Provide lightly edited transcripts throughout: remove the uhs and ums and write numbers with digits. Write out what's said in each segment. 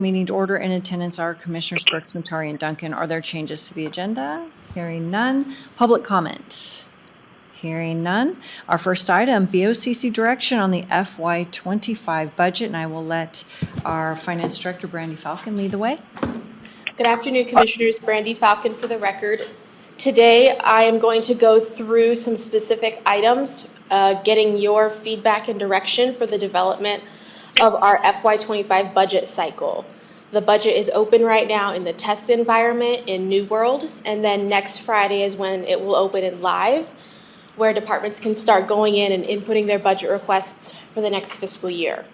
Meeting to order. In attendance are Commissioners Brooks, Matari, and Duncan. Are there changes to the agenda? Hearing none. Public comment? Hearing none. Our first item, BOCC direction on the FY25 budget, and I will let our Finance Director, Brandy Falcon, lead the way. Good afternoon, Commissioners. Brandy Falcon for the record. Today, I am going to go through some specific items, getting your feedback and direction for the development of our FY25 budget cycle. The budget is open right now in the test environment in New World, and then next Friday is when it will open in live, where departments can start going in and inputting their budget requests for the next fiscal year.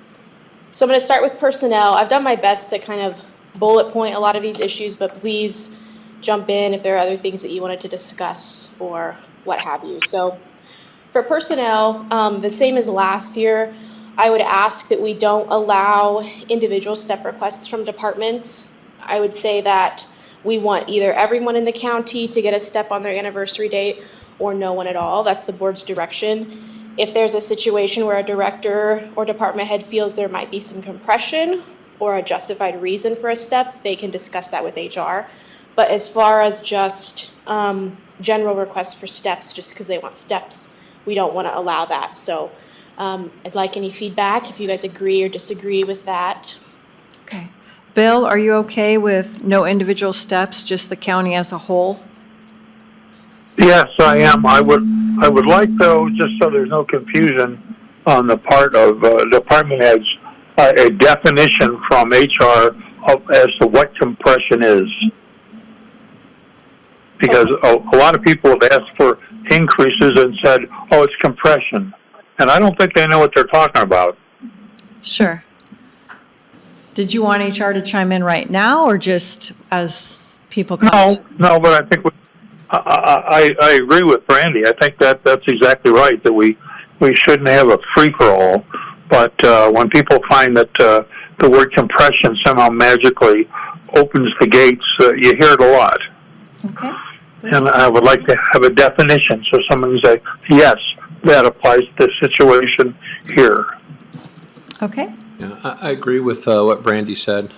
So I'm going to start with personnel. I've done my best to kind of bullet point a lot of these issues, but please jump in if there are other things that you wanted to discuss or what have you. So for personnel, the same as last year, I would ask that we don't allow individual step requests from departments. I would say that we want either everyone in the county to get a step on their anniversary date or no one at all. That's the board's direction. If there's a situation where a director or department head feels there might be some compression or a justified reason for a step, they can discuss that with HR. But as far as just general requests for steps, just because they want steps, we don't want to allow that. So I'd like any feedback if you guys agree or disagree with that. Okay. Bill, are you okay with no individual steps, just the county as a whole? Yes, I am. I would like, though, just so there's no confusion on the part of department heads, a definition from HR as to what compression is. Because a lot of people have asked for increases and said, oh, it's compression. And I don't think they know what they're talking about. Sure. Did you want HR to chime in right now or just as people come? No, but I think I agree with Brandy. I think that's exactly right, that we shouldn't have a free-for-all. But when people find that the word compression somehow magically opens the gates, you hear it a lot. Okay. And I would like to have a definition so someone can say, yes, that applies to this situation here. Okay. Yeah, I agree with what Brandy said.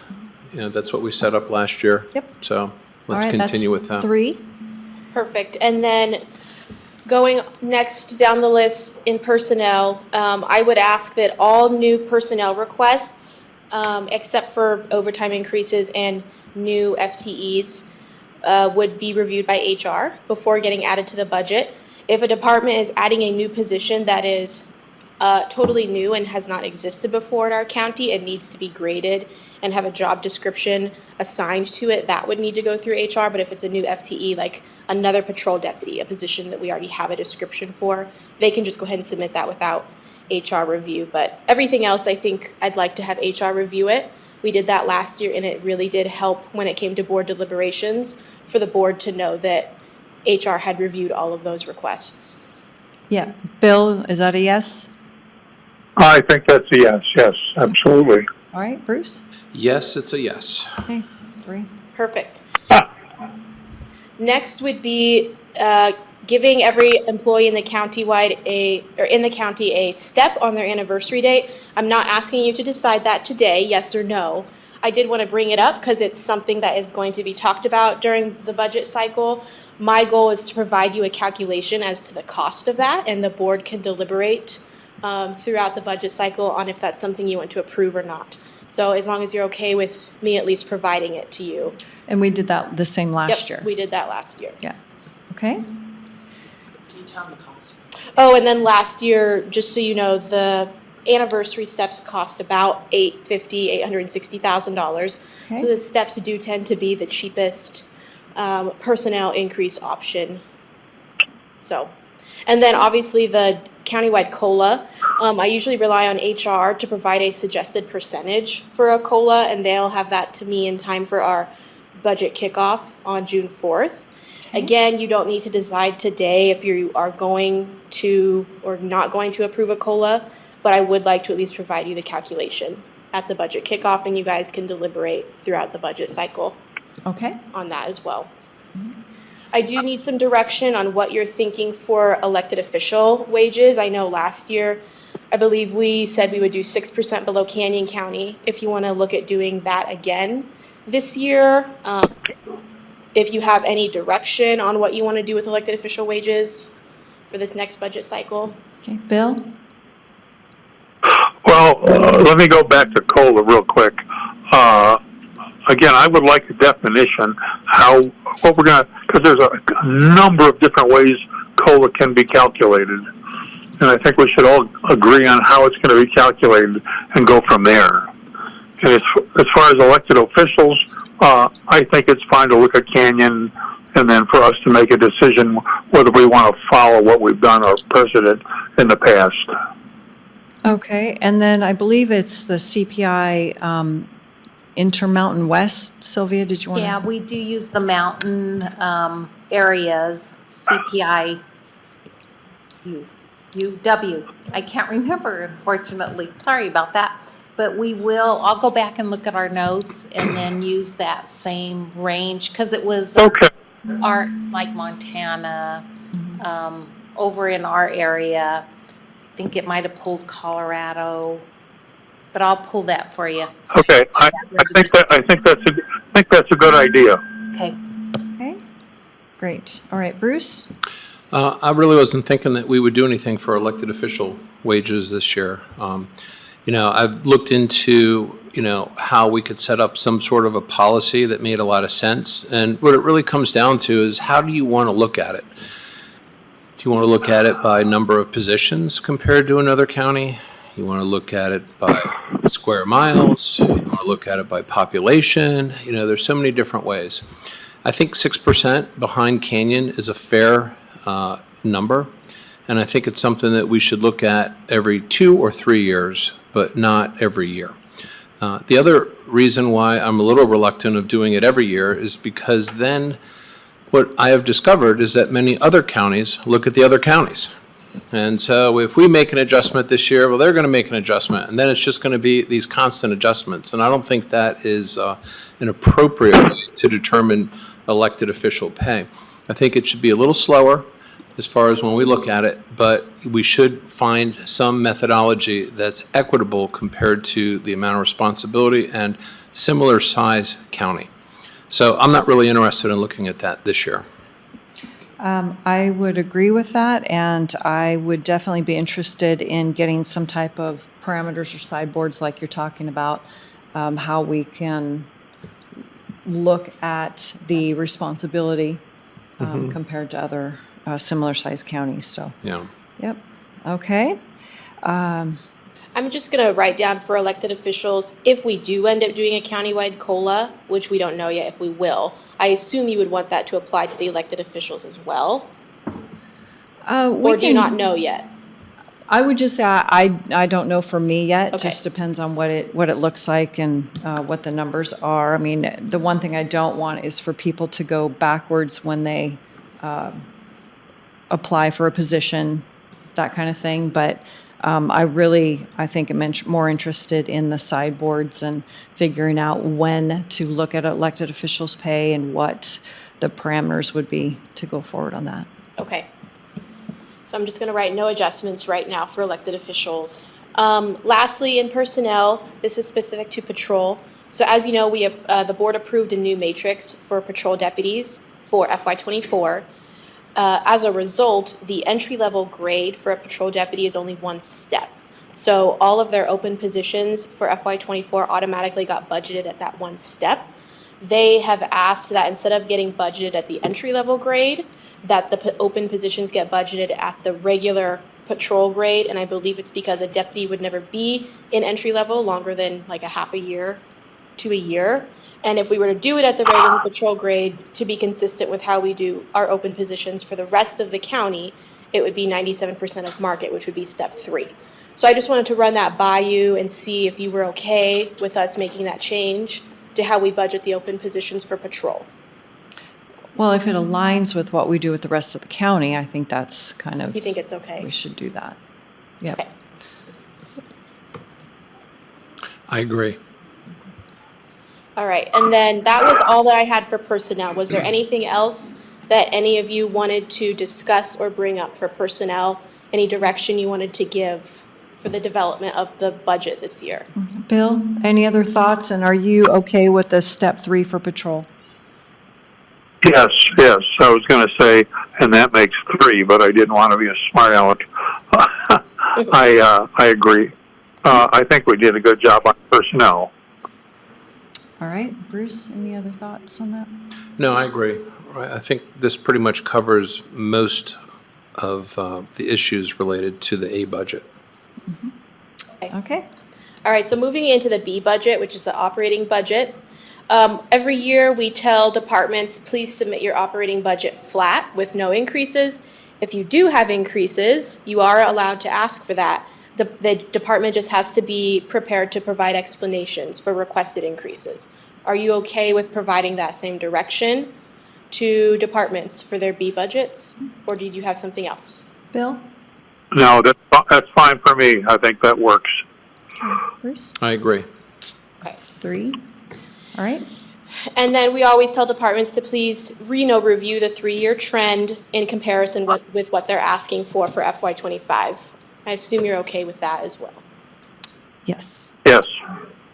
You know, that's what we set up last year. Yep. So let's All right, continue with that. 3. Perfect. And then going next down the list in personnel, I would ask that all new personnel requests, except for overtime increases and new FTEs, would be reviewed by HR before getting added to the budget. If a department is adding a new position that is totally new and has not existed before in our county, it needs to be graded and have a job description assigned to it. That would need to go through HR. But if it's a new FTE, like another patrol deputy, a position that we already have a description for, they can just go ahead and submit that without HR review. But everything else, I think I'd like to have HR review it. We did that last year, and it really did help when it came to board deliberations for the board to know that HR had reviewed all of those requests. Yeah. Bill, is that a yes? I think that's a yes, absolutely. All right, Bruce? Yes, it's a yes. Okay, 3. Perfect. Next would be giving every employee in the county a step on their anniversary date. I'm not asking you to decide that today, yes or no. I did want to bring it up because it's something that is going to be talked about during the budget cycle. My goal is to provide you a calculation as to the cost of that, and the board can deliberate throughout the budget cycle on if that's something you want to approve or not. So as long as you're okay with me at least providing it to you. And we did that the same last year. We did that last year. Yeah. Okay. Can you tell them the cost? Oh, and then last year, just so you know, the anniversary steps cost about $860,000. Okay. So the steps do tend to be the cheapest personnel increase option. So, and then obviously the countywide COLA. I usually rely on HR to provide a suggested percentage for a COLA, and they'll have that to me in time for our budget kickoff on June 4th. Okay. Again, you don't need to decide today if you are going to or not going to approve a COLA, but I would like to at least provide you the calculation at the budget kickoff, and you guys can deliberate throughout the budget cycle. Okay. On that as well. Mm-hmm. I do need some direction on what you're thinking for elected official wages. I know last year I believe we said we would do 6% below Canyon County. If you want to look at doing that again this year, if you have any direction on what you want to do with elected official wages for this next budget cycle. Okay, Bill? Well, let me go back to COLA real quick. Again, I would like a definition what we're going to, because there's a number of different ways COLA can be calculated. And I think we should all agree on how it's going to be calculated and go from there. And as far as elected officials, I think it's fine to look at Canyon and then for us to make a decision whether we want to follow what we've done or precedent in the past. Okay, and then I believe it's the CPI Intermountain West. Sylvia, did you want to? Yeah, we do use the mountain areas, CPI, UW. I can't remember, unfortunately. Sorry about that. But I'll go back and look at our notes and then use that same range, because it was Okay. like Montana, over in our area. I think it might have pulled Colorado, but I'll pull that for you. Okay. I think that's a good idea. Okay. Okay, great. All right, Bruce? I really wasn't thinking that we would do anything for elected official wages this year. I've looked into, how we could set up some sort of a policy that made a lot of sense. And what it really comes down to is, how do you want to look at it? Do you want to look at it by number of positions compared to another county? You want to look at it by square miles? You want to look at it by population? There's so many different ways. I think 6% behind Canyon is a fair number. And I think it's something that we should look at every 2 or 3 years, but not every year. The other reason why I'm a little reluctant of doing it every year is because then what I have discovered is that many other counties look at the other counties. And so if we make an adjustment this year, well, they're going to make an adjustment, and then it's just going to be these constant adjustments. And I don't think that is an appropriate way to determine elected official pay. I think it should be a little slower as far as when we look at it, but we should find some methodology that's equitable compared to the amount of responsibility and similar size county. So I'm not really interested in looking at that this year. I would agree with that, and I would definitely be interested in getting some type of parameters or sideboards like you're talking about, how we can look at the responsibility compared to other similar-sized counties, so. Yeah. Yep, okay. I'm just going to write down for elected officials, if we do end up doing a countywide COLA, which we don't know yet if we will, I assume you would want that to apply to the elected officials as well? Or do you not know yet? I would just say, I don't know for me yet. Okay. Just depends on what it looks like and what the numbers are. I mean, the one thing I don't want is for people to go backwards when they apply for a position, that kind of thing. But I think I'm more interested in the sideboards and figuring out when to look at elected officials' pay and what the parameters would be to go forward on that. Okay. So I'm just going to write no adjustments right now for elected officials. Lastly, in personnel, this is specific to patrol. So as you know, we have the board approved a new matrix for patrol deputies for FY24. As a result, the entry-level grade for a patrol deputy is only 1 step. So all of their open positions for FY24 automatically got budgeted at that 1 step. They have asked that instead of getting budgeted at the entry-level grade, that the open positions get budgeted at the regular patrol grade, and I believe it's because a deputy would never be in entry-level longer than like a half a year to a year. And if we were to do it at the regular patrol grade, to be consistent with how we do our open positions for the rest of the county, it would be 97% of market, which would be step 3. So I just wanted to run that by you and see if you were okay with us making that change to how we budget the open positions for patrol. Well, if it aligns with what we do with the rest of the county, I think that's kind of. You think it's okay? We should do that. Yep. Okay. I agree. All right, and then that was all that I had for personnel. Was there anything else that any of you wanted to discuss or bring up for personnel? Any direction you wanted to give for the development of the budget this year. Bill, any other thoughts? And are you okay with the step 3 for patrol? Yes, yes. I was going to say, and that makes 3, but I didn't want to be a smart aleck. I agree. I think we did a good job on personnel. All right, Bruce, any other thoughts on that? No, I agree. I think this pretty much covers most of the issues related to the A budget. Okay. All right, so moving into the B budget, which is the operating budget. Every year, we tell departments, please submit your operating budget flat with no increases. If you do have increases, you are allowed to ask for that. The department just has to be prepared to provide explanations for requested increases. Are you okay with providing that same direction to departments for their B budgets, or did you have something else? Bill? No, that's fine for me. I think that works. Bruce? I agree. Okay. 3. All right. And then we always tell departments to please review the 3-year trend in comparison with what they're asking for FY25. I assume you're okay with that as well. Yes. Yes.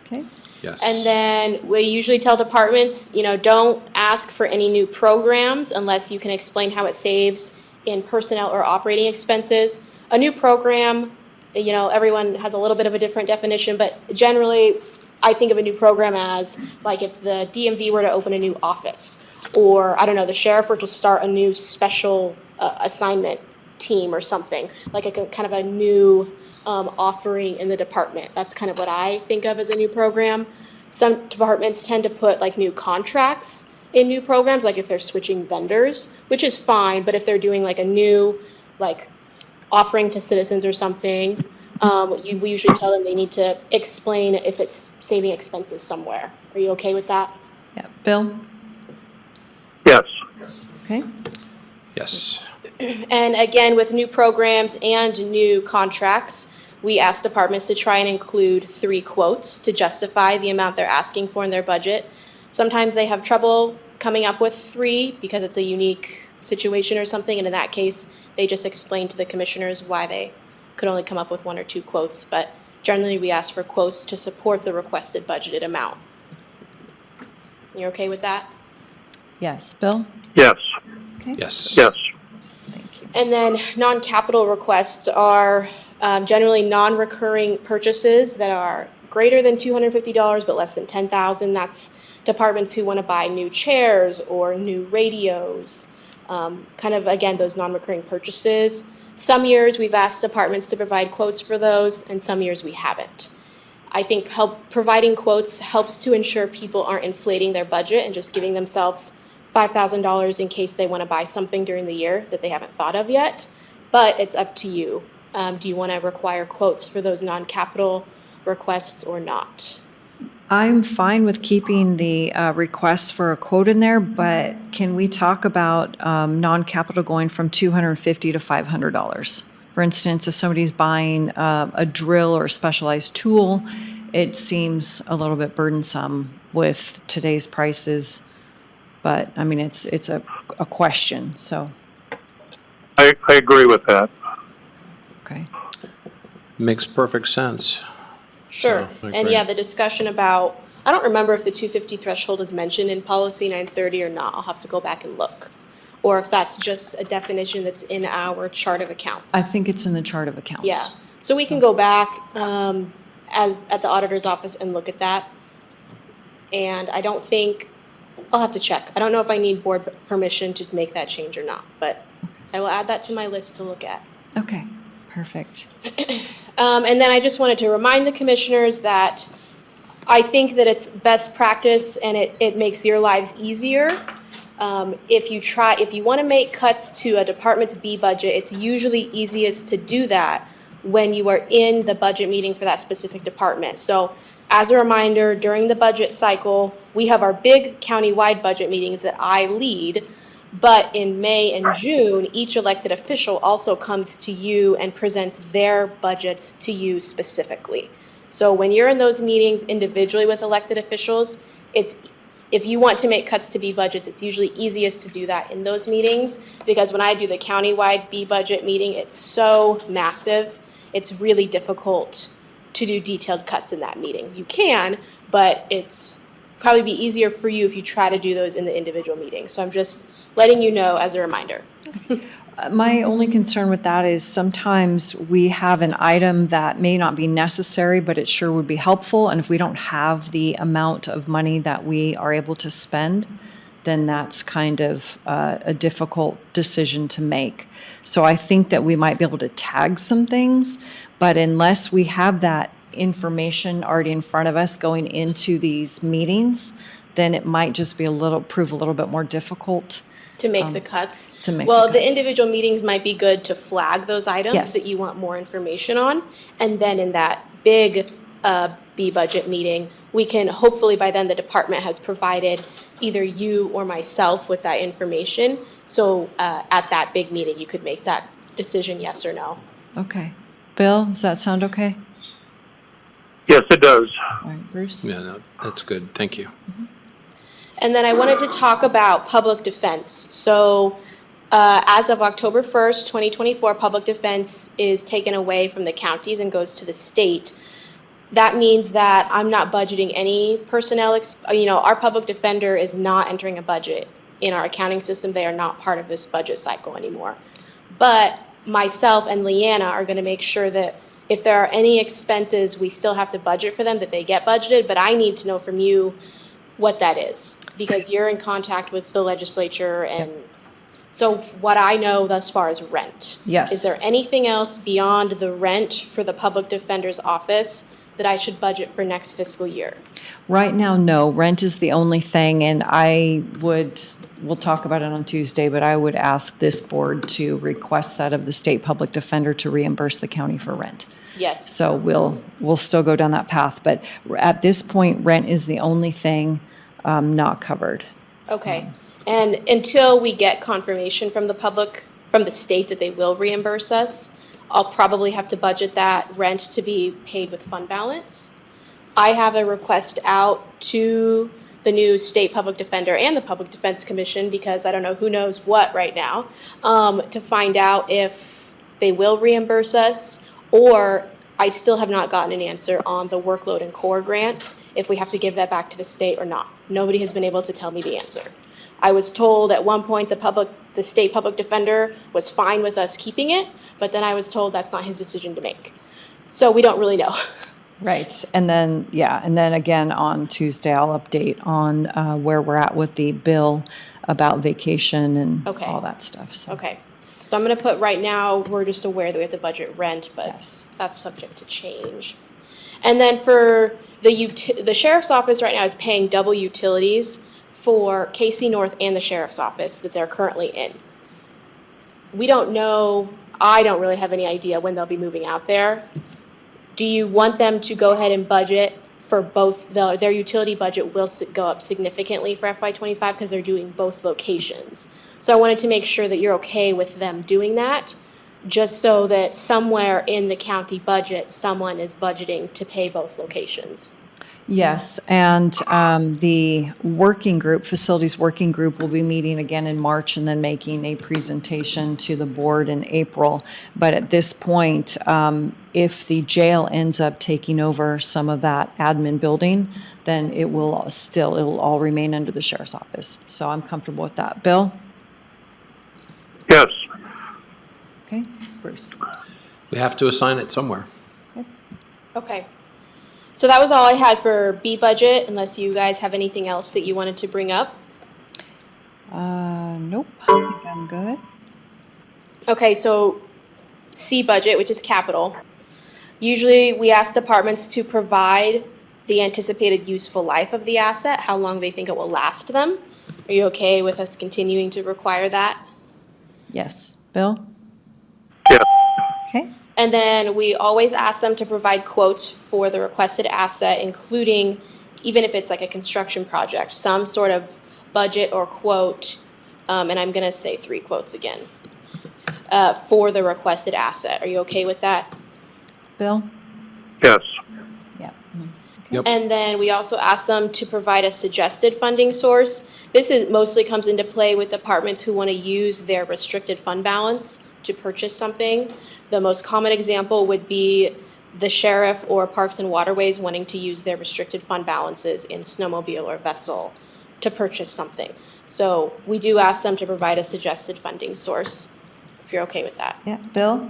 Okay. Yes. And then we usually tell departments, don't ask for any new programs unless you can explain how it saves in personnel or operating expenses. A new program, everyone has a little bit of a different definition, but generally I think of a new program as like if the DMV were to open a new office, or I don't know, the sheriff were to start a new special assignment team or something, like a kind of a new offering in the department. That's kind of what I think of as a new program. Some departments tend to put like new contracts in new programs, like if they're switching vendors, which is fine, but if they're doing like a new like offering to citizens or something, we usually tell them they need to explain if it's saving expenses somewhere. Are you okay with that? Yeah. Bill? Yes. Okay. Yes. And again, with new programs and new contracts, we ask departments to try and include 3 quotes to justify the amount they're asking for in their budget. Sometimes they have trouble coming up with 3 because it's a unique situation or something, and in that case, they just explain to the commissioners why they could only come up with 1 or 2 quotes, but generally we ask for quotes to support the requested budgeted amount. You're okay with that? Yes. Bill? Yes. Okay. Yes. Yes. Thank you. And then non-capital requests are generally non-recurring purchases that are greater than $250 but less than $10,000. That's departments who want to buy new chairs or new radios, kind of, again, those non-recurring purchases. Some years we've asked departments to provide quotes for those, and some years we haven't. I think providing quotes helps to ensure people aren't inflating their budget and just giving themselves $5,000 in case they want to buy something during the year that they haven't thought of yet, but it's up to you. Do you want to require quotes for those non-capital requests or not? I'm fine with keeping the requests for a quote in there, but can we talk about non-capital going from $250 to $500? For instance, if somebody's buying a drill or a specialized tool, it seems a little bit burdensome with today's prices. But I mean, it's a question. So, I agree with that. okay. Makes perfect sense. Sure. So, I And agree. yeah, the discussion about, I don't remember if the 250 threshold is mentioned in policy 930 or not. I'll have to go back and look. Or if that's just a definition that's in our chart of accounts. I think it's in the chart of accounts. Yeah. So we can go back as at the auditor's office and look at that. And I don't think, I'll have to check. I don't know if I need board permission to make that change or not, but I will add that to my list to look at. Okay. Perfect. And then I just wanted to remind the commissioners that I think that it's best practice and it makes your lives easier. If you want to make cuts to a department's B budget, it's usually easiest to do that when you are in the budget meeting for that specific department. So as a reminder, during the budget cycle, we have our big county-wide budget meetings that I lead. But in May and June, each elected official also comes to you and presents their budgets to you specifically. So when you're in those meetings individually with elected officials, if you want to make cuts to B budgets, it's usually easiest to do that in those meetings, because when I do the county-wide B budget meeting, it's so massive. it's really difficult to do detailed cuts in that meeting. You can, but it's probably be easier for you if you try to do those in the individual meetings. So I'm just letting you know as a reminder. My only concern with that is sometimes we have an item that may not be necessary, but it sure would be helpful. And if we don't have the amount of money that we are able to spend, then that's kind of a difficult decision to make. So I think that we might be able to tag some things, but unless we have that information already in front of us going into these meetings, then it might just be prove a little bit more difficult. To make the cuts? To make Well, the the cuts. individual meetings might be good to flag those items Yes. that you want more information on. And then in that big B budget meeting, we can, hopefully by then the department has provided either you or myself with that information. So at that big meeting, you could make that decision, yes or no. Okay. Bill, does that sound okay? Yes, it does. All right, Bruce? Yeah, no, that's good. Thank you. And then I wanted to talk about public defense. So as of October 1st, 2024, public defense is taken away from the counties and goes to the state. That means that I'm not budgeting any personnel, our public defender is not entering a budget in our accounting system. They are not part of this budget cycle anymore. But myself and Leanna are going to make sure that if there are any expenses we still have to budget for them, that they get budgeted. But I need to know from you what that is, because you're in contact with the legislature. And so what I know thus far is rent. Yes. Is there anything else beyond the rent for the public defender's office that I should budget for next fiscal year? Right now, no. Rent is the only thing, and we'll talk about it on Tuesday, but I would ask this board to request that of the state public defender to reimburse the county for rent. Yes. So we'll still go down that path, but at this point, rent is the only thing not covered. Okay. And until we get confirmation from the state that they will reimburse us, I'll probably have to budget that rent to be paid with fund balance. I have a request out to the new state public defender and the Public Defense Commission, because I don't know who knows what right now, to find out if they will reimburse us, or I still have not gotten an answer on the workload and core grants, if we have to give that back to the state or not. Nobody has been able to tell me the answer. I was told at one point the state public defender was fine with us keeping it, but then I was told that's not his decision to make. So we don't really know. Right. And then again, on Tuesday, I'll update on where we're at with the bill about vacation and Okay. all that stuff. So. Okay. So I'm going to put right now, we're just aware that we have to budget rent, but Yes. that's subject to change. And then for the sheriff's office right now is paying double utilities for KC North and the sheriff's office that they're currently in. We don't know, I don't really have any idea when they'll be moving out there. Do you want them to go ahead and budget for both? Their utility budget will go up significantly for FY25 because they're doing both locations. So I wanted to make sure that you're okay with them doing that, just so that somewhere in the county budget, someone is budgeting to pay both locations. Yes, and the working group, facilities working group, will be meeting again in March and then making a presentation to the board in April. But at this point, if the jail ends up taking over some of that admin building, then it'll all remain under the sheriff's office. So I'm comfortable with that. Bill? Yes. Okay, Bruce? We have to assign it somewhere. Okay. So that was all I had for B budget, unless you guys have anything else that you wanted to bring up. Nope, I think I'm good. Okay, so C budget, which is capital. Usually we ask departments to provide the anticipated useful life of the asset, how long they think it will last them. Are you okay with us continuing to require that? Yes. Bill? Yes. Okay. And then we always ask them to provide quotes for the requested asset, including, even if it's like a construction project, some sort of budget or quote, and I'm going to say 3 quotes again, for the requested asset. Are you okay with that? Bill? Yes. Yeah. Yep. And then we also ask them to provide a suggested funding source. This mostly comes into play with departments who want to use their restricted fund balance to purchase something. The most common example would be the sheriff or Parks and Waterways wanting to use their restricted fund balances in snowmobile or vessel to purchase something. So we do ask them to provide a suggested funding source, if you're okay with that. Yeah, Bill?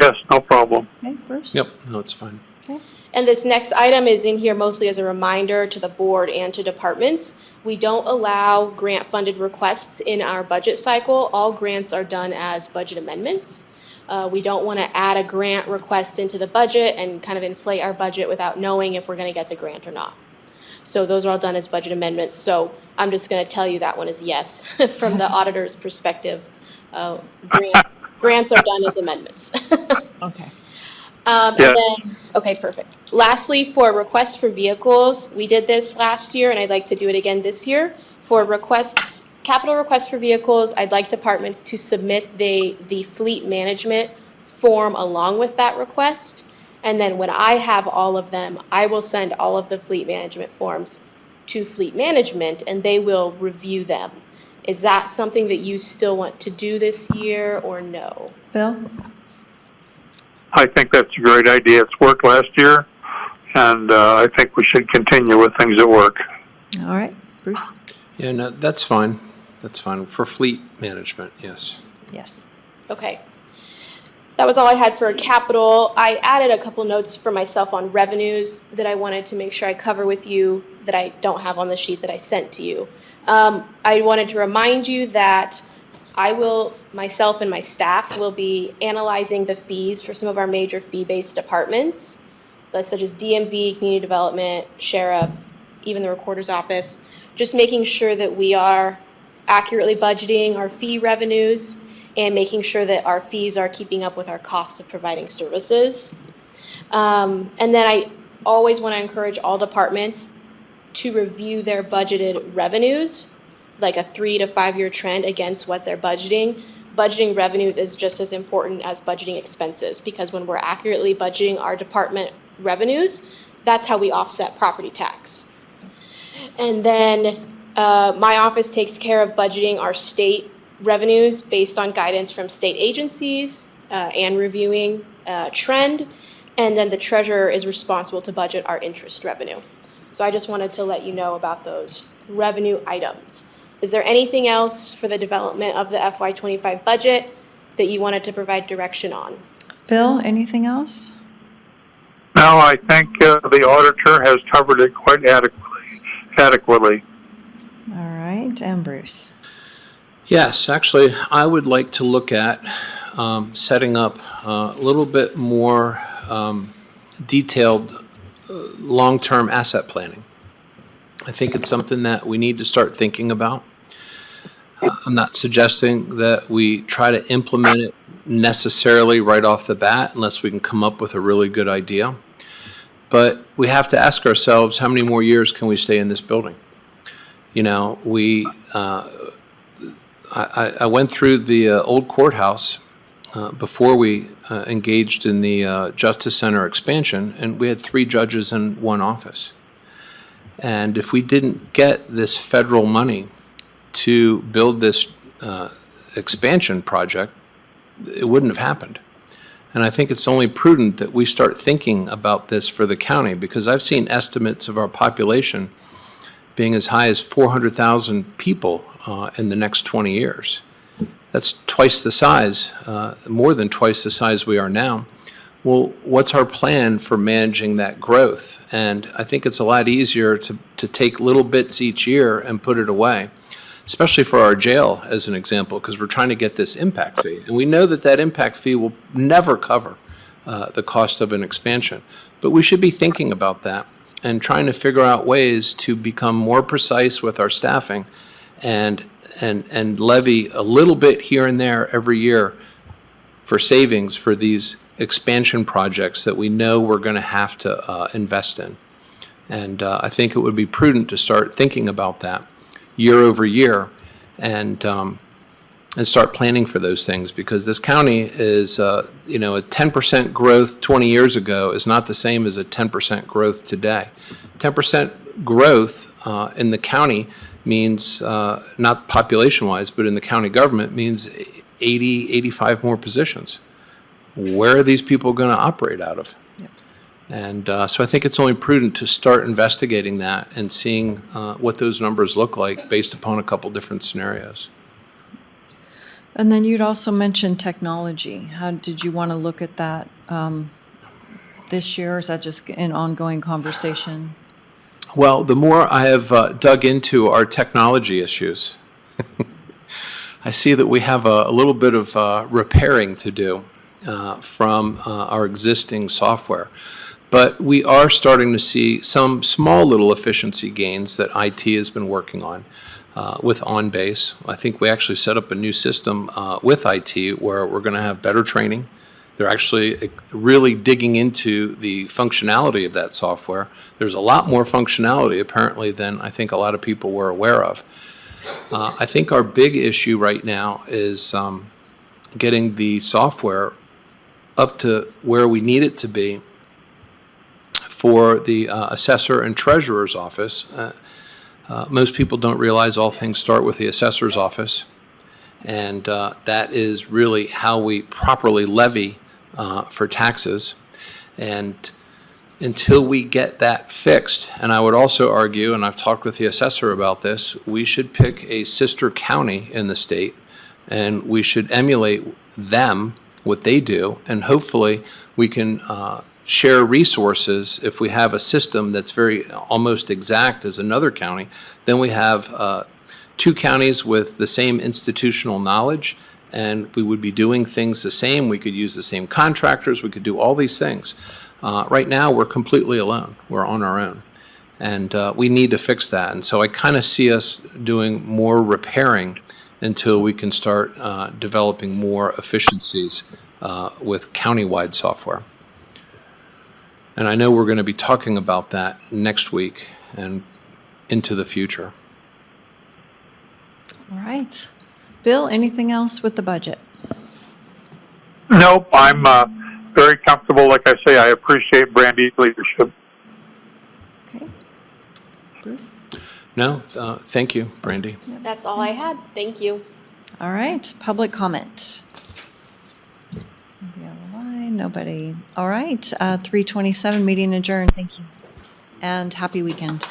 Yes, no problem. Okay, Bruce? Yep, no, it's fine. Okay. And this next item is in here mostly as a reminder to the board and to departments. We don't allow grant-funded requests in our budget cycle. All grants are done as budget amendments. We don't want to add a grant request into the budget and kind of inflate our budget without knowing if we're going to get the grant or not. So those are all done as budget amendments. So I'm just going to tell you that one is yes from the auditor's perspective. Grants are done as amendments. Okay. And then, okay, perfect. Lastly, for requests for vehicles, we did this last year and I'd like to do it again this year. For requests, capital requests for vehicles, I'd like departments to submit the fleet management form along with that request. And then when I have all of them, I will send all of the fleet management forms to fleet management and they will review them. Is that something that you still want to do this year or no? Bill? I think that's a great idea. It's worked last year, and I think we should continue with things that work. All right, Bruce? Yeah, no, that's fine. That's fine. For fleet management, yes. Yes. Okay. That was all I had for capital. I added a couple notes for myself on revenues that I wanted to make sure I cover with you that I don't have on the sheet that I sent to you. I wanted to remind you that myself and my staff will be analyzing the fees for some of our major fee-based departments, such as DMV, Community Development, Sheriff, even the Recorder's Office, just making sure that we are accurately budgeting our fee revenues and making sure that our fees are keeping up with our costs of providing services. And then I always want to encourage all departments to review their budgeted revenues, like a 3 to 5 year trend against what they're budgeting. Budgeting revenues is just as important as budgeting expenses, because when we're accurately budgeting our department revenues, that's how we offset property tax. And then my office takes care of budgeting our state revenues based on guidance from state agencies and reviewing trend. And then the treasurer is responsible to budget our interest revenue. So I just wanted to let you know about those revenue items. Is there anything else for the development of the FY25 budget that you wanted to provide direction on? Bill, anything else? No, I think the auditor has covered it quite adequately. All right, and Bruce? Yes, actually, I would like to look at setting up a little bit more detailed long-term asset planning. I think it's something that we need to start thinking about. I'm not suggesting that we try to implement it necessarily right off the bat unless we can come up with a really good idea. But we have to ask ourselves, how many more years can we stay in this building? You know, I went through the old courthouse before we engaged in the Justice Center expansion, and we had 3 judges in one office. And if we didn't get this federal money to build this expansion project, it wouldn't have happened. And I think it's only prudent that we start thinking about this for the county, because I've seen estimates of our population being as high as 400,000 people in the next 20 years. That's twice the size, more than twice the size we are now. Well, what's our plan for managing that growth? And I think it's a lot easier to take little bits each year and put it away, especially for our jail as an example, because we're trying to get this impact fee. And we know that that impact fee will never cover the cost of an expansion. But we should be thinking about that and trying to figure out ways to become more precise with our staffing and levy a little bit here and there every year for savings for these expansion projects that we know we're going to have to invest in. And I think it would be prudent to start thinking about that year over year and start planning for those things, because this county is, a 10% growth 20 years ago is not the same as a 10% growth today. 10% growth in the county means, not population-wise, but in the county government means 80, 85 more positions. Where are these people going to operate out of? Yep. And so I think it's only prudent to start investigating that and seeing what those numbers look like based upon a couple different scenarios. And then you'd also mentioned technology. How did you want to look at that this year? Or is that just an ongoing conversation? Well, the more I have dug into our technology issues, I see that we have a little bit of repairing to do from our existing software. But we are starting to see some small little efficiency gains that IT has been working on with OnBase. I think we actually set up a new system with IT where we're going to have better training. They're actually really digging into the functionality of that software. There's a lot more functionality apparently than I think a lot of people were aware of. I think our big issue right now is getting the software up to where we need it to be for the assessor and treasurer's office. Most people don't realize all things start with the assessor's office, and that is really how we properly levy for taxes. And until we get that fixed, and I would also argue, and I've talked with the assessor about this, we should pick a sister county in the state, and we should emulate them, what they do, and hopefully we can share resources. If we have a system that's very almost exact as another county, then we have two counties with the same institutional knowledge, and we would be doing things the same. We could use the same contractors. We could do all these things. Right now, we're completely alone. We're on our own. And we need to fix that. And so I kind of see us doing more repairing until we can start developing more efficiencies with county-wide software. And I know we're going to be talking about that next week and into the future. All right. Bill, anything else with the budget? Nope, I'm very comfortable. Like I say, I appreciate Brandy's leadership. Okay. Bruce? No, thank you, Brandy. That's all I had. Thank you. All right. Public comment. Nobody on the line. Nobody. All right. 3:27, meeting adjourned. Thank you. And happy weekend.